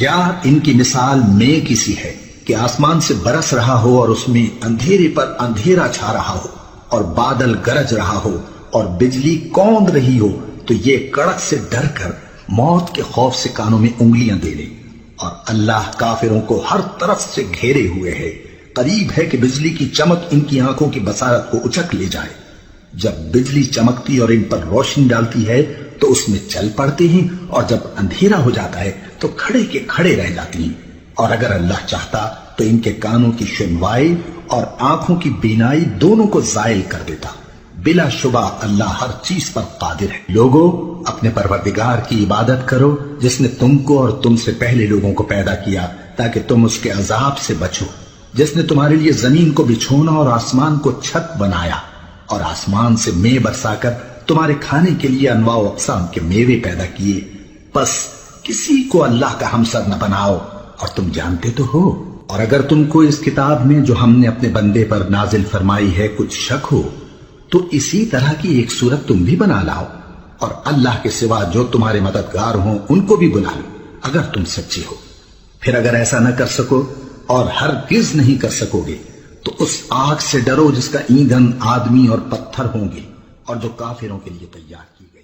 یا ان کی مثال میں کسی ہے کہ آسمان سے برس رہا ہو اور اس میں اندھیرے پر اندھیرا چھا رہا ہو اور بادل گرج رہا ہو اور بجلی کوند رہی ہو تو یہ کڑک سے ڈر کر موت کے خوف سے کانوں میں انگلیاں دے لے، اور اللہ کافروں کو ہر طرف سے گھیرے ہوئے ہے۔ قریب ہے کہ بجلی کی چمک ان کی آنکھوں کی بصارت کو اچک لے جائے۔ جب بجلی چمکتی اور ان پر روشنی ڈالتی ہے تو اس میں چل پڑتے ہیں، اور جب اندھیرا ہو جاتا ہے تو کھڑے کے کھڑے رہ جاتی ہیں۔ اور اگر اللہ چاہتا تو ان کے کانوں کی سنوائی اور آنکھوں کی بینائی دونوں کو زائل کر دیتا۔ بلا شبہ اللہ ہر چیز پر قادر ہے۔ لوگو، اپنے پروردگار کی عبادت کرو جس نے تم کو اور تم سے پہلے لوگوں کو پیدا کیا تاکہ تم اس کے عذاب سے بچو، جس نے تمہارے لیے زمین کو بچھونا اور آسمان کو چھت بنایا، اور آسمان سے مے برسا کر تمہارے کھانے کے لیے انواع و اقسام کے میوے پیدا کیے۔ پس کسی کو اللہ کا ہمسر نہ بناؤ، اور تم جانتے تو ہو۔ اور اگر تم کو اس کتاب میں جو ہم نے اپنے بندے پر نازل فرمائی ہے کچھ شک ہو تو اسی طرح کی ایک صورت تم بھی بنا لاؤ، اور اللہ کے سوا جو تمہارے مددگار ہوں ان کو بھی بلا لو اگر تم سچے ہو۔ پھر اگر ایسا نہ کر سکو اور ہرگز نہیں کر سکو گے تو اس آگ سے ڈرو جس کا ایندھن آدمی اور پتھر ہوں گے اور جو کافروں کے لیے تیار کی گئی۔